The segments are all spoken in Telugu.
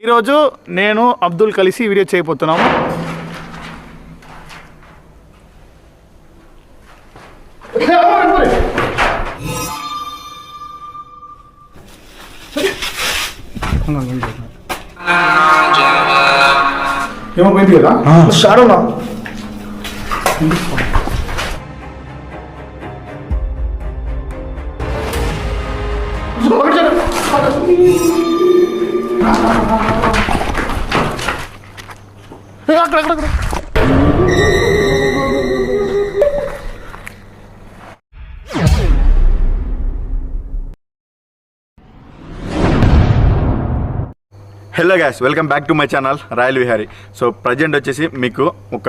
ఈరోజు నేను అబ్దుల్ కలిసి వీడియో చేయబోతున్నాము. ఏమో పోయింది కదా షాడోనా అక్కడ hello gas, welcome back to my channel royal Vihari. So present వచ్చేసి మీకు ఒక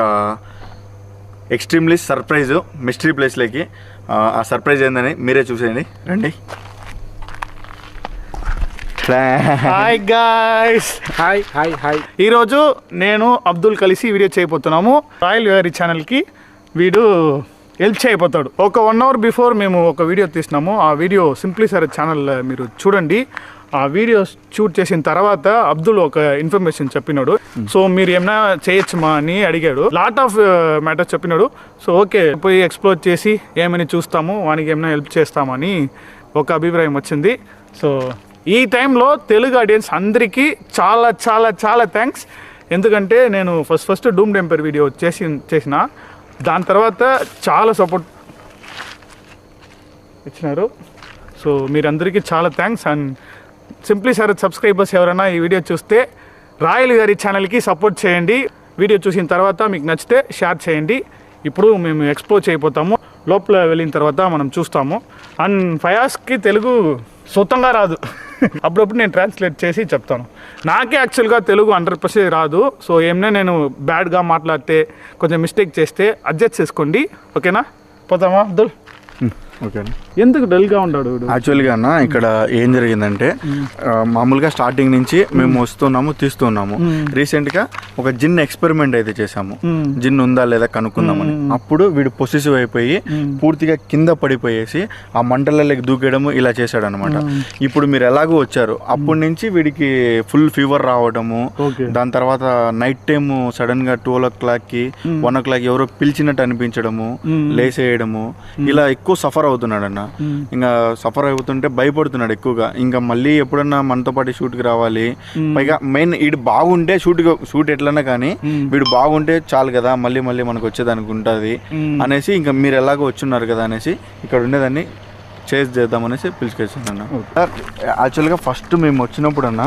ఎక్స్ట్రీమ్లీ సర్ప్రైజ్ మిస్టరీ ప్లేస్లోకి ఆ సర్ప్రైజ్ ఏందని మీరే చూసేయండి రండి. Hi guys, hi hi hi. ఈరోజు నేను అబ్దుల్ కలిసి వీడియో చేయబోతున్నాము. రాయల్ విహారీ ఛానల్కి వీడు హెల్ప్ చేయబోతాడు. ఒక 1 hour బిఫోర్ మేము ఒక వీడియో తీసినాము. ఆ వీడియో సింప్లీ సర్ ఛానల్ మీరు చూడండి. ఆ వీడియో షూట్ చేసిన తర్వాత అబ్దుల్ ఒక ఇన్ఫర్మేషన్ చెప్పినాడు. సో మీరు ఏమైనా చేయొచ్చుమా అని అడిగాడు. లాట్ ఆఫ్ మ్యాటర్స్ చెప్పినాడు. సో ఓకే, పోయి ఎక్స్ప్లోర్ చేసి ఏమైనా చూస్తాము, వానికి ఏమైనా హెల్ప్ చేస్తామని ఒక అభిప్రాయం వచ్చింది. సో ఈ టైంలో తెలుగు ఆడియన్స్ అందరికీ చాలా చాలా చాలా థ్యాంక్స్. ఎందుకంటే నేను ఫస్ట్ డూమ్ టెంపర్ వీడియో చేసిన దాని తర్వాత చాలా సపోర్ట్ ఇచ్చినారు. సో మీరందరికీ చాలా thanks. And simply sir subscribers ఎవరైనా ఈ వీడియో చూస్తే రాయల్ విహారీ ఛానల్కి సపోర్ట్ చేయండి. వీడియో చూసిన తర్వాత మీకు నచ్చితే షేర్ చేయండి. ఇప్పుడు మేము ఎక్స్ప్లోర్ చేయబోతాము. లోపల వెళ్ళిన తర్వాత మనం చూస్తాము. అండ్ ఫయాజ్కి తెలుగు సొంతంగా రాదు. అప్పుడప్పుడు నేను ట్రాన్స్లేట్ చేసి చెప్తాను. నాకే యాక్చువల్గా తెలుగు 100% రాదు. సో ఏమైనా నేను బ్యాడ్గా మాట్లాడితే, కొంచెం మిస్టేక్ చేస్తే అడ్జస్ట్ చేసుకోండి. ఓకేనా? పోతామా అబ్దుల్? ఓకే. ఎందుకు డల్గా ఉన్నాడు? యాక్చువల్గా అన్న ఇక్కడ ఏం జరిగిందంటే, మామూలుగా స్టార్టింగ్ నుంచి మేము వస్తున్నాము తీస్తున్నాము. రీసెంట్గా ఒక జిన్ ఎక్స్పెరిమెంట్ అయితే చేసాము. జిన్ ఉందా లేదా కనుక్కుందామని. అప్పుడు వీడు పొసెసివ్ అయిపోయి పూర్తిగా కింద పడిపోయేసి ఆ మంటలలోకి దూకేయడము ఇలా చేశాడు అనమాట. ఇప్పుడు మీరు ఎలాగో వచ్చారు, అప్పటి నుంచి వీడికి ఫుల్ ఫీవర్ రావడము, దాని తర్వాత నైట్ టైమ్ సడన్ గా 12 o'clockకి 1 o'clock ఎవరో పిలిచినట్టు అనిపించడము, లేసేయడము, ఇలా ఎక్కువ సఫర్ అవుతున్నాడు అన్న. ఇంకా సఫర్ అవుతుంటే భయపడుతున్నాడు ఎక్కువగా. ఇంకా మళ్ళీ ఎప్పుడన్నా మనతో పాటు షూట్కి రావాలి. పైగా మెయిన్ వీడు బాగుంటే షూట్ ఎట్లన్నా కానీ వీడు బాగుంటే చాలు కదా, మళ్ళీ మనకు వచ్చేదానికి ఉంటుంది అనేసి, ఇంకా మీరు ఎలాగో వచ్చున్నారు కదా అనేసి ఇక్కడ ఉండేదాన్ని చేసి చేద్దామనేసి పిలుచుకొచ్చాను అన్న. యాక్చువల్గా ఫస్ట్ మేము వచ్చినప్పుడు అన్న,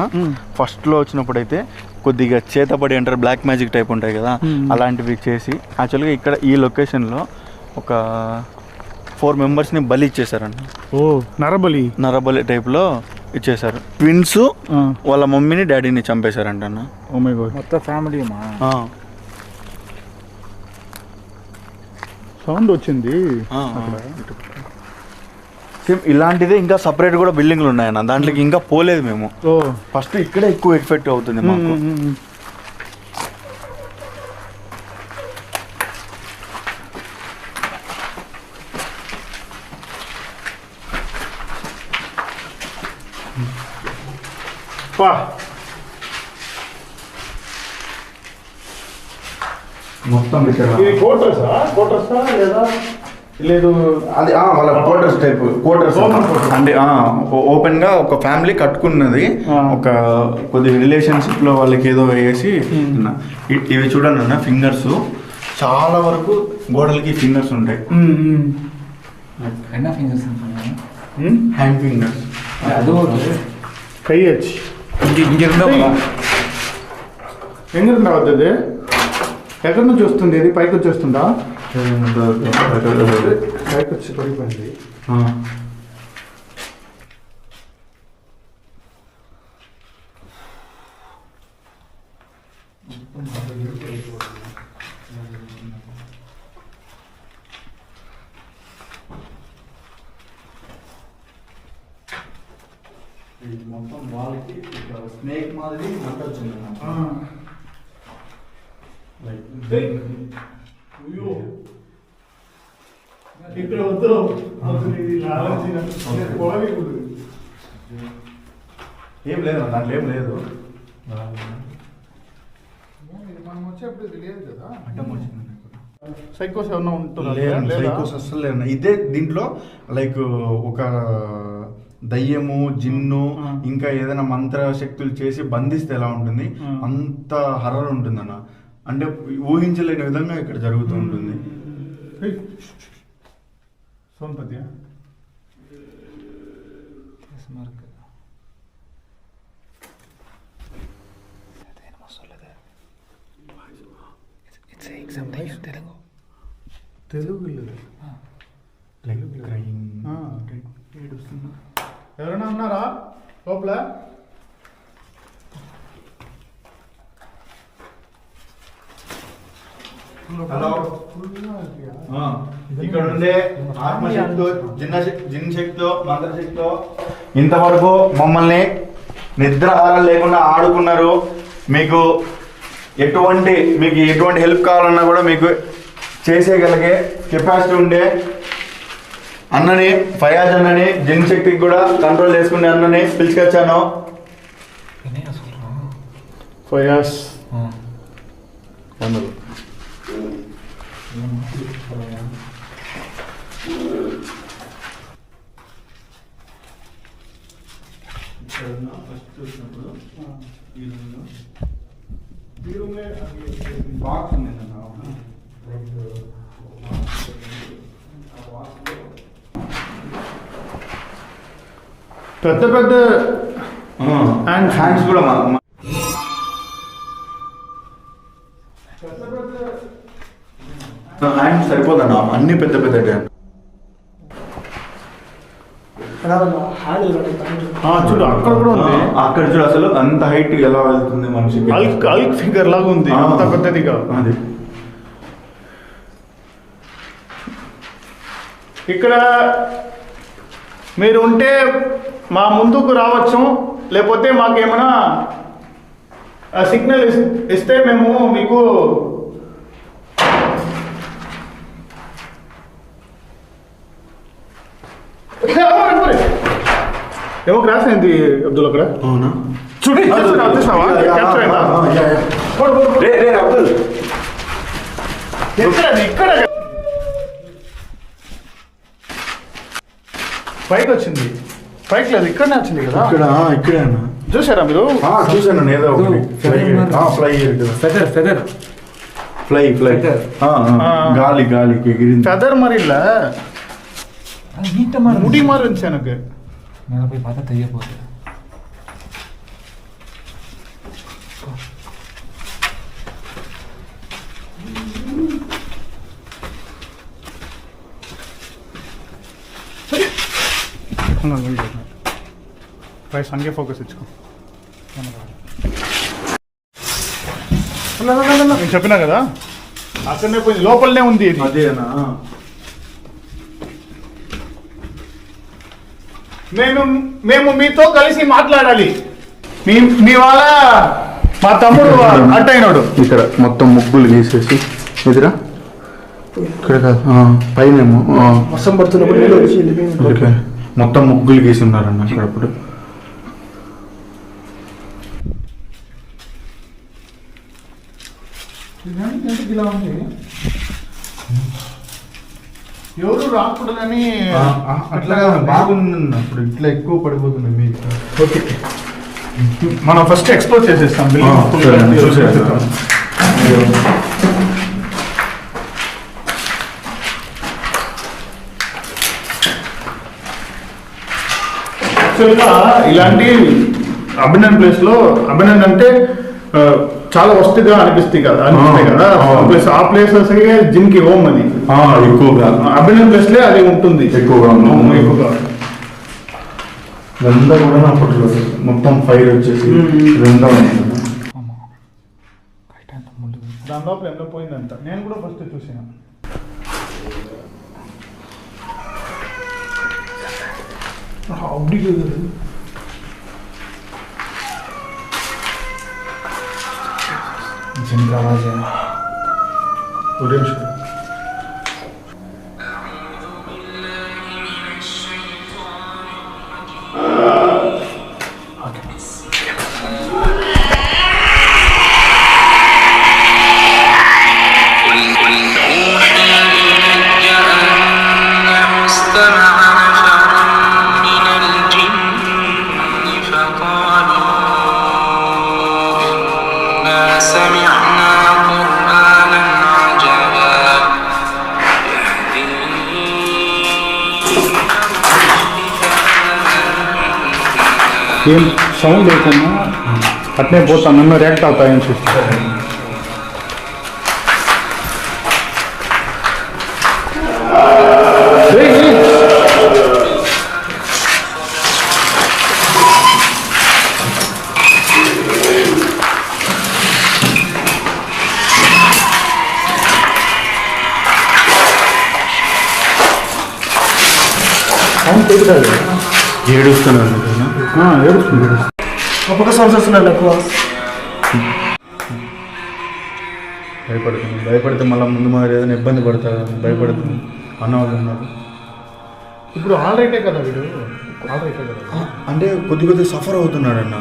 ఫస్ట్లో వచ్చినప్పుడు అయితే కొద్దిగా చేతపడి అంటారు, బ్లాక్ మ్యాజిక్ టైప్ ఉంటాయి కదా, అలాంటివి చేసి యాక్చువల్గా ఇక్కడ ఈ లొకేషన్లో ఒక 4 members బలి ఇచ్చేసారన్న. ఓ, నరబలి టైప్లో ఇచ్చేసారు. ట్విన్స్ వాళ్ళ మమ్మీని డాడీని చంపేశారంట అన్న. ఓ మై గాడ్, మొత్తం ఫ్యామిలీ. సౌండ్ వచ్చింది. సేమ్ ఇలాంటిదే ఇంకా సపరేట్ కూడా బిల్డింగ్లు ఉన్నాయన్న. దాంట్లోకి ఇంకా పోలేదు మేము. ఫస్ట్ ఇక్కడే ఎక్కువ ఎఫెక్ట్ అవుతుంది మాకు. మొత్తం లేదు, అది వాళ్ళ క్వార్టర్స్ టైప్ క్వార్టర్స్ అంటే ఓపెన్ గా ఒక ఫ్యామిలీ కట్టుకున్నది. ఒక కొద్ది రిలేషన్షిప్ లో వాళ్ళకి ఏదో వేసి ఇవి చూడండి అన్న, ఫింగర్స్ చాలా వరకు గోడలకి ఫింగర్స్ ఉంటాయి. హ్యాండ్ ఫింగర్స్ కై వచ్చి ఎంగిరుందా వద్దది? ఎక్కడి నుంచి వస్తుంది? ఇది పైకి వచ్చి వస్తుందా? పైకి వచ్చి పడిపోయింది. మొత్తం వాళ్ళకి స్నేక్ మాదిరి మంట వచ్చింది. ఇక్కడ వద్దు, ఏం లేదు దాంట్లో, ఏం లేదు. మనం వచ్చేప్పుడు ఇది లేదు కదా, అడ్డం వచ్చింది. సైకోస్ ఏమన్నా ఉంటుందా? సైకోస్ అస్సలు లేరు. ఇదే దీంట్లో లైక్ ఒక దయ్యము, జిన్ను, ఇంకా ఏదైనా మంత్ర శక్తులు చేసి బంధిస్తే ఎలా ఉంటుంది అంత హర్రర్ ఉంటుంది అన్న. అంటే ఊహించలేని విధంగా ఇక్కడ జరుగుతూ ఉంటుంది. సోన్పతి తెలుగు ఎవరైనా ఉన్నారా లోపల? హలో, ఇక్కడ ఉండే ఆత్మశక్తితో, జిన్ శక్తితో, మంత్రశక్తితో ఇంతవరకు మమ్మల్ని నిద్రాహారం లేకుండా ఆడుకున్నారు. మీకు ఎటువంటి హెల్ప్ కావాలన్నా కూడా మీకు చేసేయగలిగే కెపాసిటీ ఉండే అన్నని, ఫయాజ్ అన్నని, జిన్ శక్తికి కూడా కంట్రోల్ చేసుకునే అన్నని పిలుచుకొచ్చాను. ఫయాజ్ బాక్స్ ఉంది. పెద్ద పెద్ద హ్యాండ్స్ కూడా హ్యాండ్స్ సరిపోదన్న, అన్ని పెద్ద పెద్ద చూడు అక్కడ కూడా ఉంది. అక్కడ చూడు అసలు అంత హైట్ ఎలా వెళ్తుంది మనిషి. అల్క్ ఫిగర్ లాగా ఉంది, అంత పెద్దదిగా. అది ఇక్కడ మీరు ఉంటే మా ముందుకు రావచ్చు, లేకపోతే మాకేమైనా సిగ్నల్ ఇస్తే మేము మీకు ఏమో క్రాస్ అయింది అబ్దుల్ అక్కడ. అవునా? చూడు ఇక్కడ పైకి వచ్చింది, పైకి లేదు ఇక్కడనే వచ్చింది కదా. ఇక్కడే చూసారా మీరు? చూసాను ఏదో ఒకటి ఫ్లై గాలికి ఎగిరింది. ఫెదర్ మరి ఇలా ముడి మారి இருந்துச்சு எனக்கு. மேலே போய் பார்த்தா தெரிய போகுது. ప్రైస్ హంగే ఫోకస్ ఇచ్చుకో. నేను చెప్పినా కదా అక్కడనే పోయింది, లోపలనే ఉంది ఇది. అదేనా? మేము మీతో కలిసి మాట్లాడాలి. మీ వాళ్ళ మా తమ్ముడు అట్టయినాడు. ఇక్కడ మొత్తం ముగ్గులు గీసేసి ఎదురా ఇక్కడ కాదు పైనేమో వర్షం పడుతున్నప్పుడు మొత్తం ముగ్గులు గీసి ఉన్నారన్న అక్కడ. అప్పుడు ఇలా ఉంది, ఎవరు రాకూడదని అట్లా బాగుంది. అప్పుడు ఇట్లా ఎక్కువ పడిపోతుంది మీకు. ఓకే, మనం ఫస్ట్ ఎక్స్ప్లోర్ చేసేస్తాం. ఇలాంటి అభినందన్ ప్లేస్ లో, అభినందన్ అంటే చాలా వస్తుగా అనిపిస్తాయి కదా, ప్లేస్ ఆ ప్లేసెస్ జిమ్ కి హోమ్ అది ఎక్కువగా. అభినందన్ ప్లేస్ లో అది ఉంటుంది ఎక్కువగా. ఇదంతా కూడా అప్పట్లో మొత్తం ఫైర్ వచ్చేసి ఇదంతా దాని లోపల ఎంతో పోయిందంట. నేను కూడా ఫస్ట్ చూసాను. जिनका आवाज है ఏం సౌండ్ లేకుండా అట్నే పోతాను, నన్ను రియాక్ట్ అవుతాయని చూస్తాను. ఏడుస్తున్నాను ఏడుస్తుంది. ఒక్కొక్క సౌండ్స్ వస్తున్నాడు ఎక్కువ. భయపడితే మళ్ళీ ముందు మరి ఏదైనా ఇబ్బంది పడతారు, భయపడుతుంది అన్న వాళ్ళు ఉన్నారు. ఇప్పుడు ఆల్ రైటే కదా వీడు, ఆల్ రైటే కదా. అంటే కొద్ది సఫర్ అవుతున్నాడు అన్న,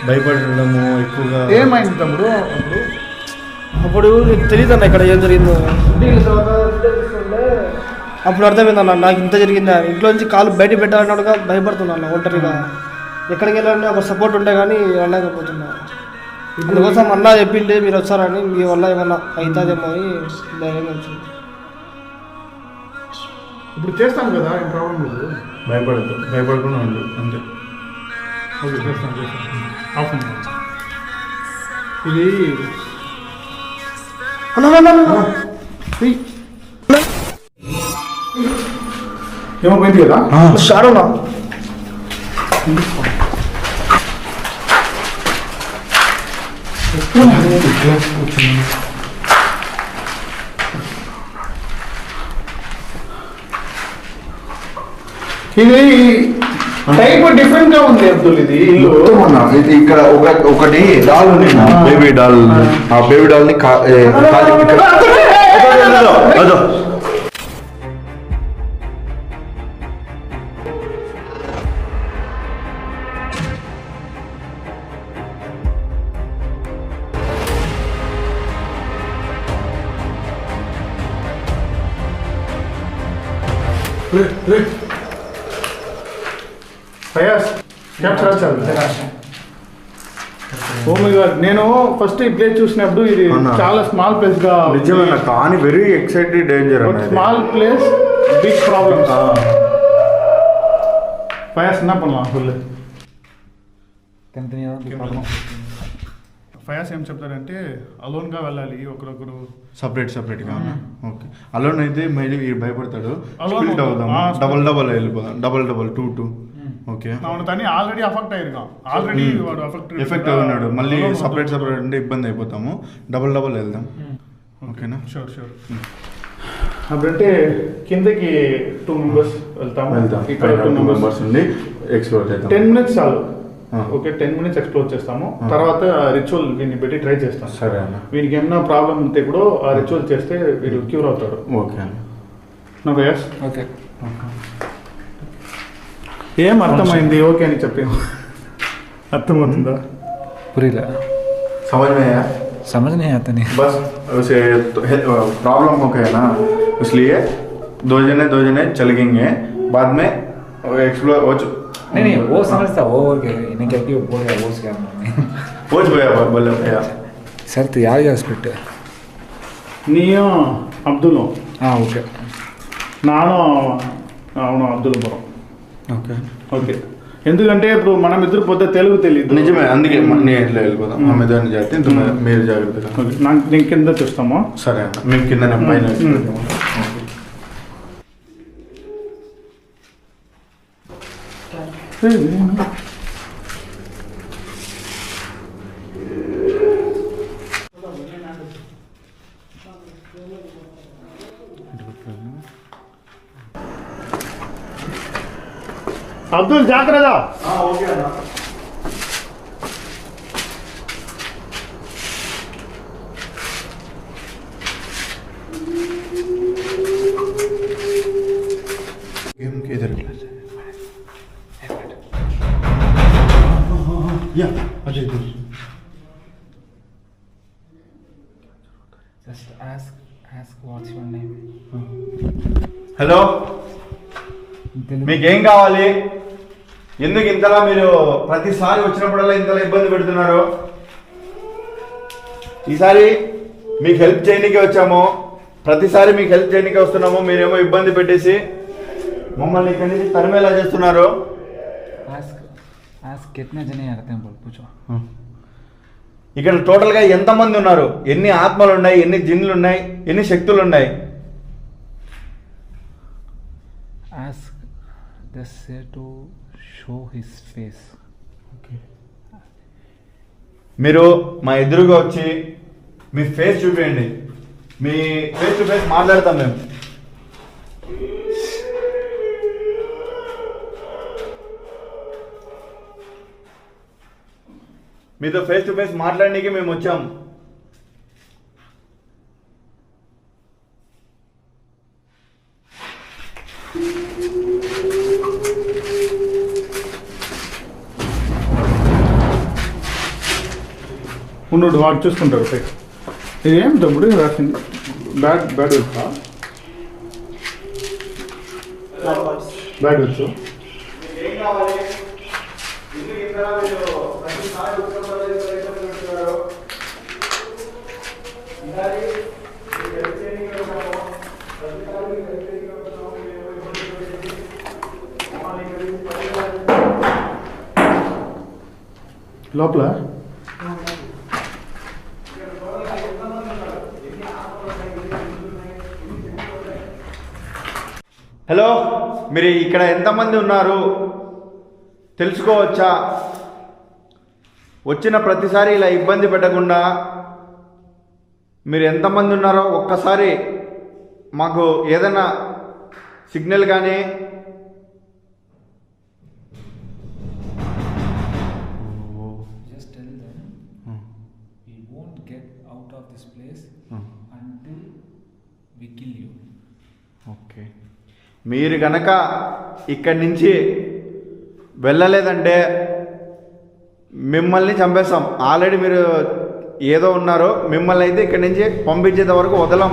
భయపడము ఎక్కువగా. ఏమైంది తమ్ముడు అప్పుడు నీకు తెలియదు అన్న ఇక్కడ ఏం జరిగిందో. అప్పుడు అర్థమైందన్న నాకు ఇంత జరిగిందా, ఇంట్లో నుంచి కాలు బయట పెట్టాలన్నాడుగా భయపడుతున్నాను ఒంటరిగా. ఎక్కడికి వెళ్ళాలని ఒక సపోర్ట్ ఉంటే కానీ వెళ్ళలేకపోతున్నా. అందుకోసం అన్న చెప్పిండే మీరు వచ్చారని, మీ వల్ల ఏమన్నా అవుతుందేమో అని ధైర్యం వచ్చింది. ఇప్పుడు చేస్తాను కదా, ఏం ప్రాబ్లం లేదు. భయపడకుండా ఉండు అంతే. ఓకే చేస్తాను. ఆఫ్ ఇది ఏమో పోయింది కదా షారునా ఇది టైప్ డిఫరెంట్ గా ఉంది అబ్దుల్. ఇది ఇల్లు ఇక్కడ ఒకటి డాల్ ఉంది, బేబీ డాల్. ఆ బేబీ డాల్ ని అదో నేను ఫస్ట్ ఈ ప్లేస్ చూసినప్పుడు ఇది చాలా స్మాల్ ప్లేస్ గా నిజమేనా, కానీ very excited danger. Small place big problems. ఫయాస్ என்ன பண்ணலாம் சொல்லு. ఫయాస్ ఏం చెప్తాడంటే అలోన్గా వెళ్ళాలి, ఒకరొకరు సపరేట్గా. ఓకే, అలోన్ అయితే మళ్ళీ భయపడతాడు. స్ప్లిట్ అవుదాం, డబల్ వెళ్ళిపోదాం, డబల్ 2. ఓకే, తను ఆల్రెడీ అఫెక్ట్ అయ్యారు, ఆల్రెడీ వాడు ఎఫెక్ట్ అవున్నాడు. మళ్ళీ సపరేట్ అంటే ఇబ్బంది అయిపోతాము, డబల్ వెళ్దాం. ఓకేనా, షూర్. అప్పుడంటే కిందకి 2 members వెళ్తాము, ఇక్కడ 2 members ఉండి ఎక్స్ప్లోర్ చేద్దాం. 10 minutes చాలు. ఓకే, 10 minutes ఎక్స్ప్లోర్ చేస్తాము. తర్వాత రిచువల్ వీడిని పెట్టి ట్రై చేస్తాం. సరే అన్న, వీనికి ఏమైనా ప్రాబ్లం ఉంటే కూడా ఆ రిచువల్ చేస్తే వీడు క్యూర్ అవుతాడు. ఓకే అన్న. నా వయస్ ఓకే. ఏం అర్థమైంది ఓకే అని చెప్పాము, అర్థమవుతుందా? पुरीला समझ में आया? समझ नहीं आता नहीं. बस उसे प्रॉब्लम हो गया ना, इसलिए दो जने चलेंगे, बाद में एक्सप्लोर नहीं वो समझता वो इन्हें क्या कि बोल रहा वो क्या पहुंच गया बोले भैया सर तो यार स्प्लिट నీయో అబ్దుల్. ఓకే, నాను అవును అబ్దుల్పురం. ఓకే ఓకే, ఎందుకంటే ఇప్పుడు మనం ఇద్దరు పోతే తెలుగు తెలియదు. నిజమే, అందుకే నేను ఇట్లా వెళ్ళిపోదాం. మా మీద జాగ్రత్త, మీరు జాగ్రత్తగా. నేను కింద చూస్తామా? సరే అన్న, మేము కింద పైన. అబ్దుల్ జాగ్రత్త. ఓకే అన్న. इधर या Ajay just ask what's your name. Hello, మీకేం కావాలి? ఎందుకు ఇంతలా మీరు ప్రతిసారి వచ్చినప్పుడల్లా ఇంతలా ఇబ్బంది పెడుతున్నారు? ఈసారి మీకు హెల్ప్ చేయడానికి వచ్చాము, ప్రతిసారి మీకు హెల్ప్ చేయడానికి వస్తున్నాము, మీరేమో ఇబ్బంది పెట్టేసి మమ్మల్ని ఇక్కడి నుంచి తరిమేలా చేస్తున్నారు. आज कितने जने आते हैं बोल पूछो. ఇక్కడ టోటల్గా ఎంతమంది ఉన్నారు, ఎన్ని ఆత్మలు ఉన్నాయి, ఎన్ని జిన్లు ఉన్నాయి, ఎన్ని శక్తులు ఉన్నాయి? Ask the say to show his face. మీరు మా ఎదురుగా వచ్చి మీ ఫేస్ చూపించండి, మీ ఫేస్ టు ఫేస్ మాట్లాడతాం మేము. మీతో ఫేస్ టు ఫేస్ మాట్లాడడానికి మేము వచ్చాం. ఉండు వాడు చూసుకుంటాడు ఫేస్. ఇదేం తమ్ముడు రాసింది? బ్యాడ్ వచ్చా? బ్యాడ్ వచ్చు. లోపల హలో, మీరు ఇక్కడ ఎంతమంది ఉన్నారు తెలుసుకోవచ్చా? వచ్చిన ప్రతిసారి ఇలా ఇబ్బంది పెట్టకుండా మీరు ఎంతమంది ఉన్నారో ఒక్కసారి మాకు ఏదైనా సిగ్నల్ కానీ Just tell them we won't get out of this place until we kill you. Okay, మీరు గనక ఇక్కడి నుంచి వెళ్ళలేదంటే మిమ్మల్ని చంపేస్తాం. ఆల్రెడీ మీరు ఏదో ఉన్నారో, మిమ్మల్ని అయితే ఇక్కడి నుంచి పంపించేంత వరకు వదలం.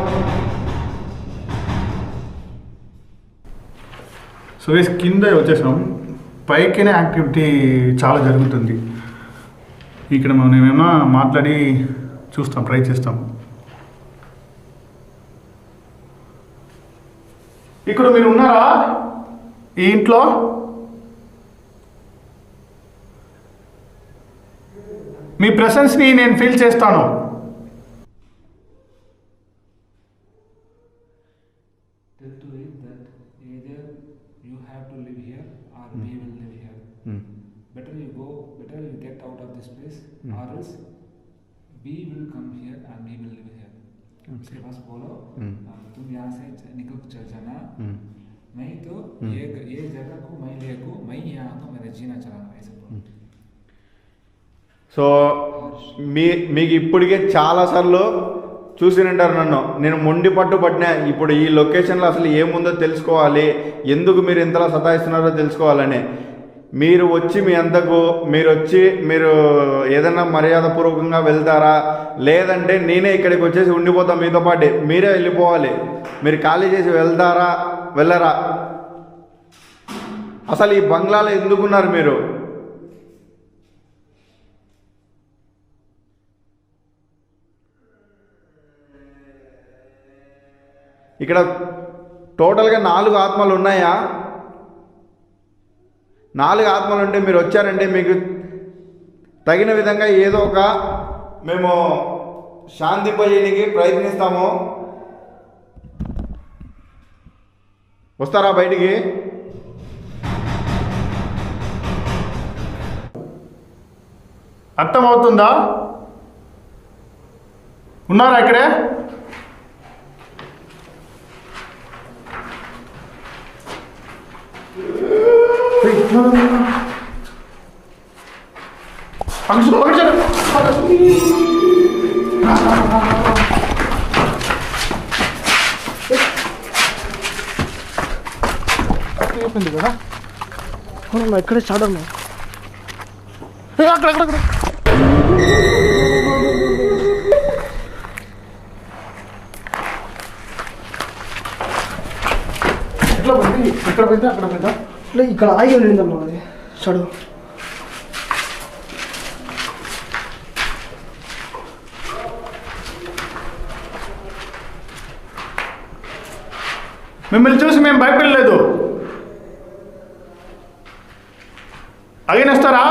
సో కింద వచ్చేసాం, పైకినే యాక్టివిటీ చాలా జరుగుతుంది. ఇక్కడ మనం ఏమైనా మాట్లాడి చూస్తాం, ట్రై చేస్తాం. ఇక్కడ మీరు ఉన్నారా ఈ ఇంట్లో? మీ ప్రెసెన్స్ని నేను ఫీల్ చేస్తాను. Tell to it that either you have to live here or we will live here. Better you go, better you get out of this place or else we will come here and we will live here. उसके पास बोलो तुम यहाँ से निकल चल जाना, मैं तो ये जगह को मैं लेको, मैं यहाँ तो मेरा जीना चलाना, ऐसे बोलो. సో మీకు ఇప్పటికే చాలాసార్లు చూసినంటారు నన్ను, నేను మొండి పట్టుబట్టినా. ఇప్పుడు ఈ లొకేషన్లో అసలు ఏముందో తెలుసుకోవాలి, ఎందుకు మీరు ఇంతలా సతాయిస్తున్నారో తెలుసుకోవాలని. మీరు వచ్చి మీ అంతకు మీరు ఏదైనా మర్యాదపూర్వకంగా వెళ్తారా, లేదంటే నేనే ఇక్కడికి వచ్చేసి ఉండిపోతాం మీతో పాటు, మీరే వెళ్ళిపోవాలి. మీరు ఖాళీ చేసి వెళ్తారా వెళ్ళరా? అసలు ఈ బంగ్లాలో ఎందుకున్నారు మీరు? ఇక్కడ టోటల్గా 4 ఆత్మలు ఉన్నాయా? 4 ఆత్మలు ఉంటే మీరు వచ్చారంటే మీకు తగిన విధంగా ఏదో ఒక మేము శాంతింపజేయడానికి ప్రయత్నిస్తాము. వస్తారా బయటికి? అర్థమవుతుందా? ఉన్నారా ఇక్కడే? అయిపోయింది కదా, ఇక్కడే స్టార్ట్ అన్నా. అక్కడ ఎట్లా పోయింది? ఇక్కడ పోయిందా అక్కడ పోయిందా? ఇక్కడ ఆగి వెళ్ళిందమ్మా అది చదువు. మిమ్మల్ని చూసి మేము భయపడలేదు. అగైన్ వస్తారా?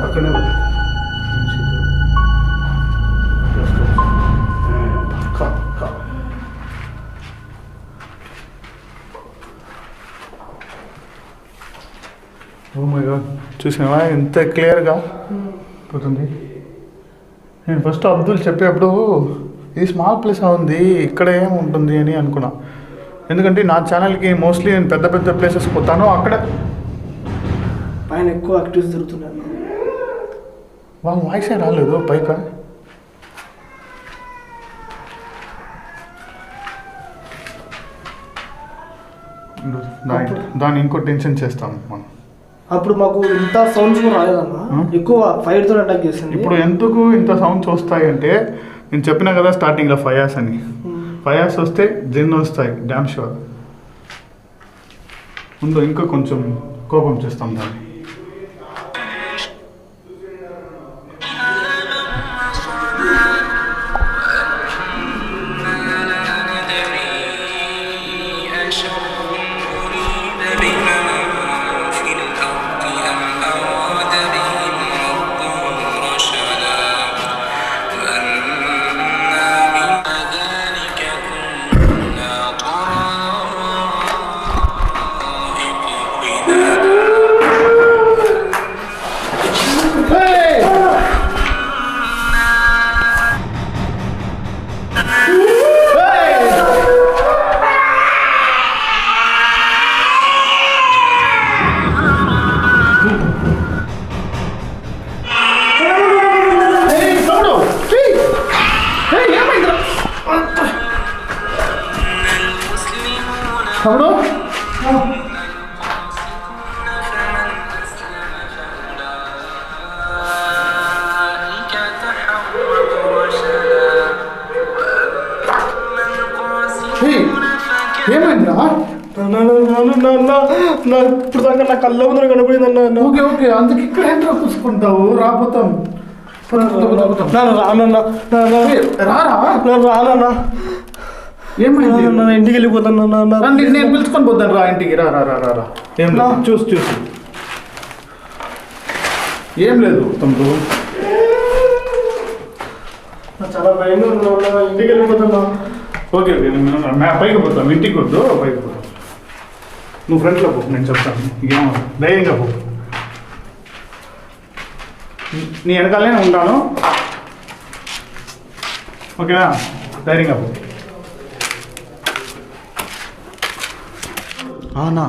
అక్కడే ఓ మై గాడ్, చూసినావా ఎంత క్లియర్గా పోతుంది. నేను ఫస్ట్ అబ్దుల్ చెప్పేప్పుడు ఇది స్మాల్ ప్లేస్ ఉంది, ఇక్కడ ఏముంటుంది అని అనుకున్నా. ఎందుకంటే నా ఛానల్కి మోస్ట్లీ నేను పెద్ద పెద్ద ప్లేసెస్ పోతాను, అక్కడ పైన ఎక్కువ యాక్టివిటీస్ జరుగుతున్నాయి. వాళ్ళ వాయిస్ ఏ రాలేదు పైకా. దాన్ని ఇంకో టెన్షన్ చేస్తాం మనం. అప్పుడు మాకు ఇంత సౌండ్స్ కూడా రాలేదన్న, ఎక్కువ ఫైర్తో అటాక్ చేసింది. ఇప్పుడు ఎందుకు ఇంత సౌండ్స్ వస్తాయి అంటే నేను చెప్పినా కదా స్టార్టింగ్లో ఫయాస్ అని. ఫయాస్ వస్తే జిన్ వస్తాయి డ్యామ్ షూర్. ముందు ఇంకా కొంచెం కోపం చేస్తాం దాన్ని. తమ్ముడు ఏమైందిరా? ఇప్పుడు దాకా నా కళ్ళ ముందర కనపడింది అన్న. ఓకే ఓకే, అందుకు ఇక్కడ ఎంట్రా కూర్చుకుంటావు. రాబోతాం రానన్నా. ఏమైంది? ఇంటికి వెళ్ళిపోతాను. నేను పిలుచుకొని పోతాను రా ఇంటికి. రా రా రా రా రా. ఏం లేదు, చూసి ఏం లేదు తమ్ముడు. చాలా భయంగా ఉన్నా, ఇంటికి వెళ్ళిపోతున్నా. ఓకే ఓకే, నేను పైకి పోతాం. ఇంటికి వద్దు, పైకి పోతాం. నువ్వు ఫ్రంట్లో పో, నేను చెప్తాను. ఏమో ధైర్యంగా పో. నీ వెనకాలనే ఉంటాను, ఓకేనా? ధైర్యంగా పో. అన్నా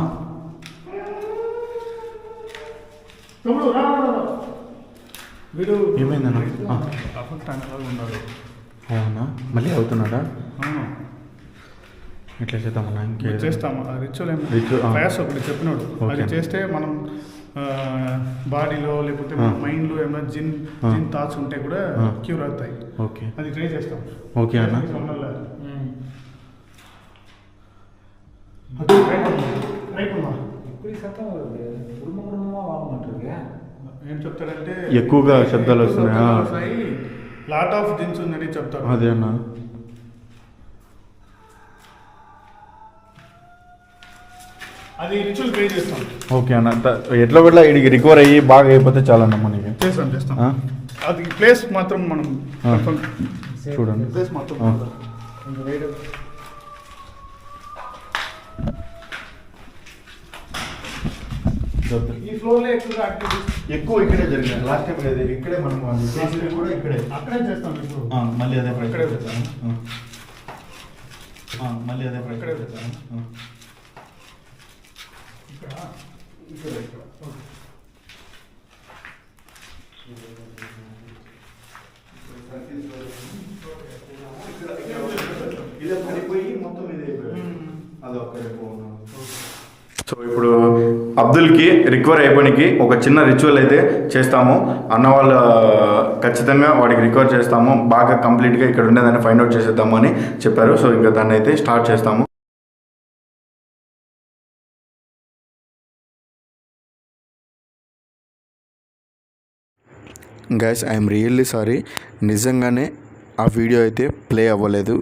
తమ్ముడు రా రా రా. వీడు ఏమైందన్నా? అఫెక్ట్ అనేలాగా ఉన్నాడు. అవునా? మళ్ళీ అవుతున్నాడా? అవును, ఎట్లా చేద్దామన్నా? ఇంకేం చేస్తాము. రిచువల్ Ritual, ప్రయాసం ఒకటి చెప్పినాడు. అది Okay. చేస్తే మనం బాడీలో లేకపోతే మన మైండ్లో ఏమైనా జిన్ థాట్స్ ఉంటే కూడా క్యూర్ అవుతాయి. ఓకే అది ట్రై చేస్తాం. ఓకే అన్న. ఏం చెప్తాడంటే ఎక్కువగా శబ్దాలు వస్తున్నాయా? లాట్ ఆఫ్ జిన్స్ ఉందని చెప్తారు. అదే అన్న. అది రిచువల్ ట్రై చేస్తాం. ఓకే అన్న. ఎట్లా కూడా ఇడికి రికవర్ అయ్యి బాగా అయిపోతే చాలన్న మనకి. చేస్తాం. అది ప్లేస్ మాత్రం మనం చూడండి. ప్లేస్ మాత్రం ఈ ఫ్లోర్లో ఎక్కువగా యాక్టివిటీస్ ఎక్కువ ఇక్కడే జరిగింది. లాస్ట్ టైం లేదు, ఇక్కడే మనం కూడా ఇక్కడే అక్కడే చేస్తాం. ఇప్పుడు మళ్ళీ అదే ఇక్కడే చేస్తాం. మళ్ళీ అదే ఇక్కడే చేస్తాం. ఇక్కడ ఇక్కడ ఇక్కడ ఇదే పడిపోయి మొత్తం ఇదే అది ఒక్కడే పోను. సో ఇప్పుడు అబ్దుల్కి రికవర్ అయిపోయినకి ఒక చిన్న రిచువల్ అయితే చేస్తాము. అన్న వాళ్ళు ఖచ్చితంగా వాడికి రికవర్ చేస్తాము, బాగా కంప్లీట్గా ఇక్కడ ఉండేదాన్ని ఫైండ్ అవుట్ చేసేద్దాము అని చెప్పారు. సో ఇంకా దాన్ని అయితే స్టార్ట్ చేస్తాము. Guys, I'm really sorry. నిజంగానే ఆ వీడియో అయితే ప్లే అవ్వలేదు.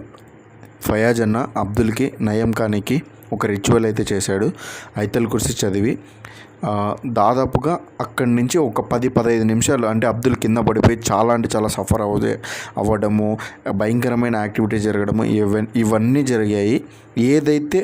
ఫయాజ్ అన్న అబ్దుల్కి, నయం ఖానీకి ఒక రిచువల్ అయితే చేశాడు ఐతల్ కుర్సీ చదివి. దాదాపుగా అక్కడి నుంచి ఒక 10-15 నిమిషాలు అంటే అబ్దుల్ కింద పడిపోయి చాలా సఫర్ అవ్వడము, భయంకరమైన యాక్టివిటీ జరగడము ఇవన్నీ జరిగాయి. ఏదైతే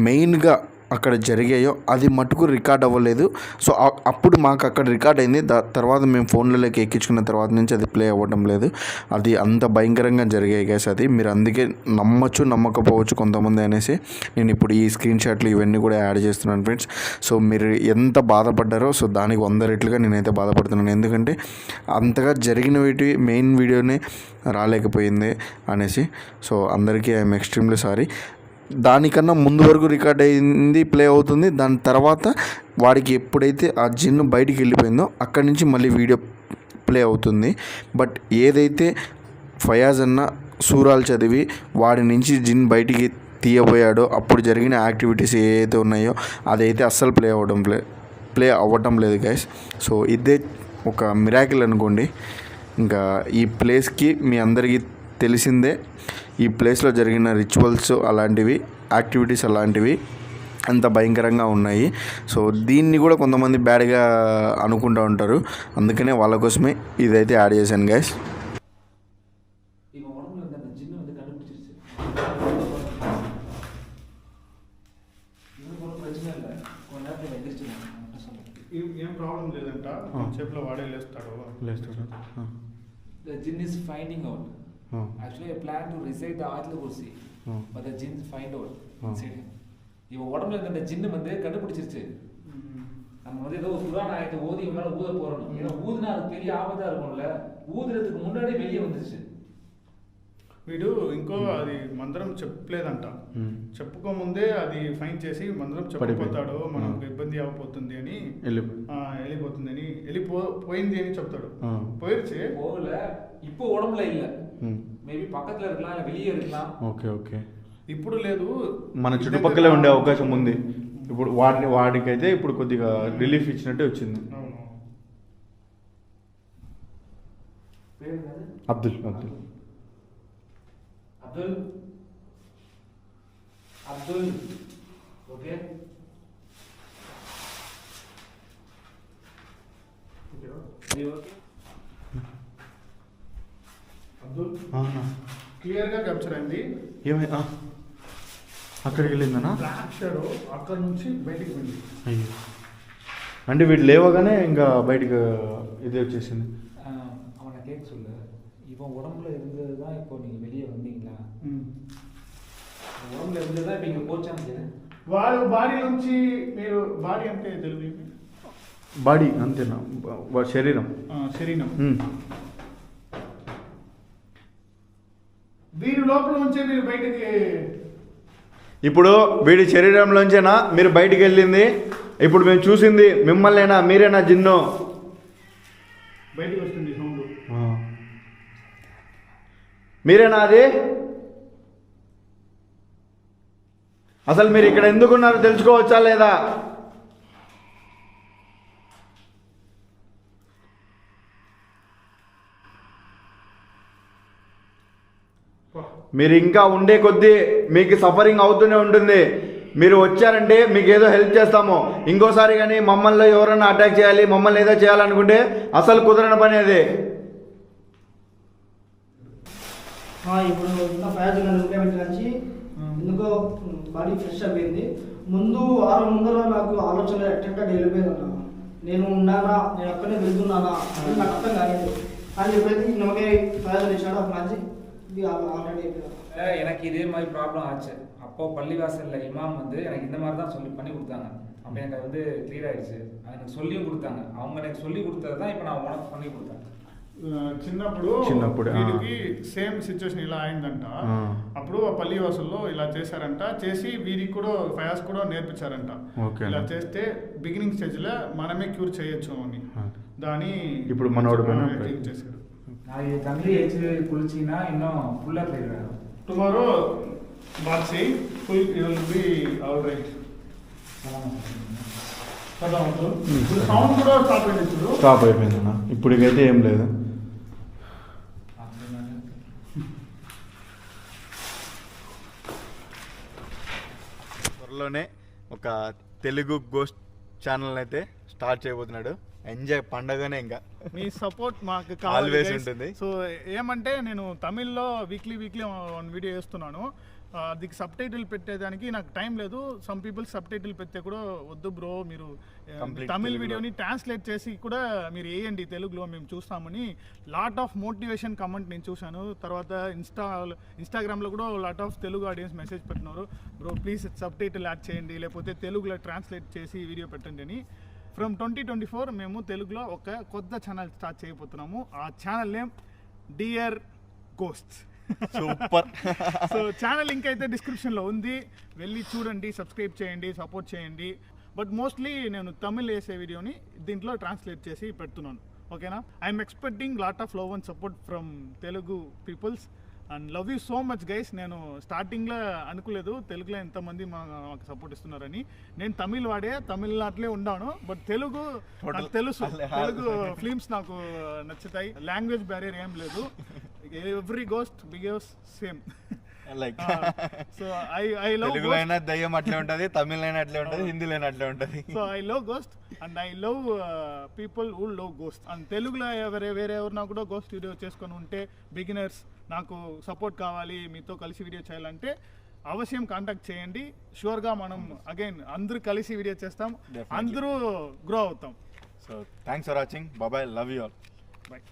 మెయిన్గా అక్కడ జరిగాయో అది మటుకు రికార్డ్ అవ్వలేదు. సో అప్పుడు మాకు అక్కడ రికార్డ్ అయింది. తర్వాత మేము ఫోన్లలోకి ఎక్కించుకున్న తర్వాత నుంచి అది ప్లే అవ్వడం లేదు. అది అంత భయంకరంగా జరిగాయి గైస్. అది మీరు అందుకే నమ్మచ్చు నమ్మకపోవచ్చు కొంతమంది అనేసి నేను ఇప్పుడు ఈ స్క్రీన్ షాట్లు ఇవన్నీ కూడా యాడ్ చేస్తున్నాను ఫ్రెండ్స్. సో మీరు ఎంత బాధపడ్డారో సో దానికి 100 రెట్లుగా నేనైతే బాధపడుతున్నాను. ఎందుకంటే అంతగా జరిగిన మెయిన్ వీడియోనే రాలేకపోయింది అనేసి. సో అందరికీ ఐఎమ్ ఎక్స్ట్రీమ్లీ సారీ. దానికన్నా ముందు వరకు రికార్డ్ అయింది ప్లే అవుతుంది. దాని తర్వాత వాడికి ఎప్పుడైతే ఆ జిన్ బయటికి వెళ్ళిపోయిందో అక్కడి నుంచి మళ్ళీ వీడియో ప్లే అవుతుంది. బట్ ఏదైతే ఫయాజ్ అన్న సూరాలు చదివి వాడి నుంచి జిన్ బయటికి తీయబోయాడో అప్పుడు జరిగిన యాక్టివిటీస్ ఏవైతే ఉన్నాయో అదైతే అస్సలు ప్లే అవ్వటం లేదు గైస్. సో ఇదే ఒక మిరాకిల్ అనుకోండి. ఇంకా ఈ ప్లేస్కి మీ అందరికీ తెలిసిందే, ఈ ప్లేస్లో జరిగిన రిచువల్స్ అలాంటివి, యాక్టివిటీస్ అలాంటివి అంత భయంకరంగా ఉన్నాయి. సో దీన్ని కూడా కొంతమంది బ్యాడ్గా అనుకుంటూ ఉంటారు. అందుకనే వాళ్ళ కోసమే ఇదైతే యాడ్ చేశాను గైస్. ఏం ప్రాబ్లం లేదంట, చేపలో వాడే లేస్తాడు. The jinn is finding out. Actually, I plan to recite the Ayatul Kursi, but the jinn find out inside him. இவன் உடம்புல இருந்த ஜின்னு வந்து கண்டுபிடிச்சிருச்சு. நம்ம வந்து ஏதோ குரான் ஆயத்தை ஓதி மேல ஊத போறோம். ஏன்னா ஊதுனா அது பெரிய ஆபத்தா இருக்கும்ல. ஊதுறதுக்கு முன்னாடி வெளியே வந்துருச்சு. వీడు ఇంకో అది మంత్రం చెప్పలేదంట. చెప్పుకోముందే అది ఫైన్ చేసి మంత్రం చెప్పిపోతాడు, మనకు ఇబ్బంది అవ్వబోతుంది అని వెళ్ళిపోతుంది అని పోయింది అని చెప్తాడు. పోయిరుచే போகல, இப்போ உடம்புல இல்ல, మేబీ పక్కத்துல இருக்கலாம், இல்ல வெளியே இருக்கலாம். ఓకే ఇప్పుడు లేదు, మన చుట్టుపక్కలే ఉండే అవకాశం ఉంది. ఇప్పుడు వాడికైతే ఇప్పుడు కొద్దిగా రిలీఫ్ ఇచ్చినట్టే వచ్చింది. అబ్దుల్ ఓకే. అబ్దుల్ క్లియర్ గా క్యాప్చర్ అయింది. అక్కడికి వెళ్ళిందనా? బ్లాక్ షాడో అక్కడ నుంచి బయటికి వెళ్ళి. అయ్యో, అంటే வீடு లేవగానే ఇంకా బయటికి ఇది వచ్చేసింది. அவனை கேட்க சொல்லு, இவன் உடம்புல இருந்தது தான் இப்போ நீங்கள் வெளியே வந்தீங்களா? உடம்புல இருந்தது தான் இப்போ இங்கே போச்சான்னு వాడు బాడీ నుంచి మీరు బాడీ అంటే తెలియదు, బాడీ అంతేనా? శరీరం వీడి లోపల నుంచే మీరు బయటికి, ఇప్పుడు వీడి శరీరంలోంచేనా మీరు బయటికి వెళ్ళింది? ఇప్పుడు మేము చూసింది మిమ్మల్నేనా, మీరేనా జిన్ను? బయటికి వస్తుంది సౌండ్. మీరేనా అది? అసలు మీరు ఇక్కడ ఎందుకున్నారో తెలుసుకోవచ్చా లేదా? మీరు ఇంకా ఉండే కొద్దీ మీకు సఫరింగ్ అవుతూనే ఉంటుంది. మీరు వచ్చారంటే మీకు ఏదో హెల్ప్ చేస్తాము. ఇంకోసారి కానీ మమ్మల్ని ఎవరైనా అటాక్ చేయాలి, మమ్మల్ని ఏదో చేయాలనుకుంటే అసలు కుదరని పని అది. ఇప్పుడు ఉన్న ఫయాజ్ నుంచి ఎందుకో బాడీ ఫ్రెష్ అయిపోయింది. ముందు 6 ముందర నాకు ఆలోచన ఎట్టంటే వెళ్ళిపోయింది అన్న. నేను ఉన్నానా, నేను అక్కడే వెళ్తున్నానా అని నాకు అర్థం కాలేదు. అని చెప్పేసి నమ్మకే ఫయాజ్ ఇచ్చాడు. అక్కడ నుంచి ఇది ఆల్రెడీ எனக்கு இதே மாதிரி ப்ராப்ளம் ஆச்சு. அப்போ பள்ளிவாசலில் இமாம் வந்து எனக்கு இந்த மாதிரி தான் சொல்லி பண்ணி கொடுத்தாங்க. அப்போ எனக்கு அது வந்து கிளியர் ஆயிடுச்சு. அது எனக்கு சொல்லியும் கொடுத்தாங்க. அவங்க எனக்கு சொல்லி கொடுத்தது தான் இப்போ நான் உனக்கு பண்ணி கொடுத்தேன். చిన్నప్పుడు వీడికి సేమ్ సిచ్యువేషన్ ఇలా అయిందంట. అప్పుడు ఆ పల్లివాసుల్లో ఇలా చేశారంట. చేసి వీరికి కూడా ఫయాజ్ కూడా నేర్పించారంట. ఇలా చేస్తే బిగినింగ్ స్టేజ్ లో మనమే క్యూర్ చేయొచ్చు అని. దాని ఇప్పుడు మనోడు చేశాడు. அது தண்ணி வச்சு குளிச்சின்னா இன்னும் ஃபுல்லாக கிளியர் ஆகும். టుమారో బాత్ చేయి, full you will be all right. ఇప్పుడు సౌండ్ కూడా స్టాప్ అయిపోయింది అన్న. ఇప్పటికైతే ఏం లేదు. త్వరలోనే ఒక తెలుగు గోస్ట్ ఛానల్ అయితే స్టార్ట్ చేయబోతున్నాడు. ఎంజాయ్ పండగనే ఇంకా మీ సపోర్ట్ మాకు Always కావాలి ఉంటుంది. సో ఏమంటే నేను తమిళ్లో వీక్లీ వన్ వీడియో చేస్తున్నాను. దీనికి సబ్ టైటిల్ పెట్టేదానికి నాకు టైం లేదు. సమ్ పీపుల్ సబ్ టైటిల్ పెడితే కూడా వద్దు బ్రో, మీరు Complete తమిళ్ తెలుగులో. వీడియోని ట్రాన్స్లేట్ చేసి కూడా మీరు వేయండి తెలుగులో, మేము చూస్తామని లాట్ ఆఫ్ మోటివేషన్ కమెంట్ నేను చూశాను. తర్వాత ఇన్స్టాగ్రామ్లో కూడా lot of Telugu audience message పెట్టినారు, bro please subtitle add చేయండి, లేకపోతే తెలుగులో ట్రాన్స్లేట్ చేసి వీడియో పెట్టండి అని. ఫ్రమ్ 2024 మేము తెలుగులో ఒక కొత్త ఛానల్ స్టార్ట్ చేయబోతున్నాము. ఆ channel name dear ghosts. Super. So channel link అయితే డిస్క్రిప్షన్లో ఉంది, వెళ్ళి చూడండి, సబ్స్క్రైబ్ చేయండి, సపోర్ట్ చేయండి. బట్ మోస్ట్లీ నేను తమిళ్ వేసే వీడియోని దీంట్లో ట్రాన్స్లేట్ చేసి పెడుతున్నాను. ఓకేనా? I'm expecting lot of love and support from Telugu peoples and love you so much guys. నేను స్టార్టింగ్లో అనుకోలేదు తెలుగులో ఎంతమంది మాకు సపోర్ట్ ఇస్తున్నారని. నేను తమిళ్ వాడే తమిళనాట్లే ఉన్నాను, బట్ తెలుగు నాకు తెలుసు. తెలుగు ఫిల్మ్స్ నాకు నచ్చుతాయి, లాంగ్వేజ్ బ్యారియర్ ఏం లేదు. Every ghost behaves same. Like so I love తెలుగులో అయినా దయ్యం అట్లే ఉంటుంది, తమిళ్ అయినా అట్లే ఉంటుంది, హిందీలో అయినా అట్లే ఉంటుంది. So I love ghost and I love people who love ghost. And తెలుగులో వేరే ఎవరినా కూడా గోస్ట్ వీడియో చేసుకొని ఉంటే బిగినర్స్, నాకు సపోర్ట్ కావాలి, మీతో కలిసి వీడియో చేయాలంటే అవశ్యం కాంటాక్ట్ చేయండి. షూర్గా మనం అగైన్ అందరూ కలిసి వీడియో చేస్తాం, Definitely. అందరూ గ్రో అవుతాం. So thanks for watching. బాబాయ్, లవ్ యూ ఆల్. బాయ్.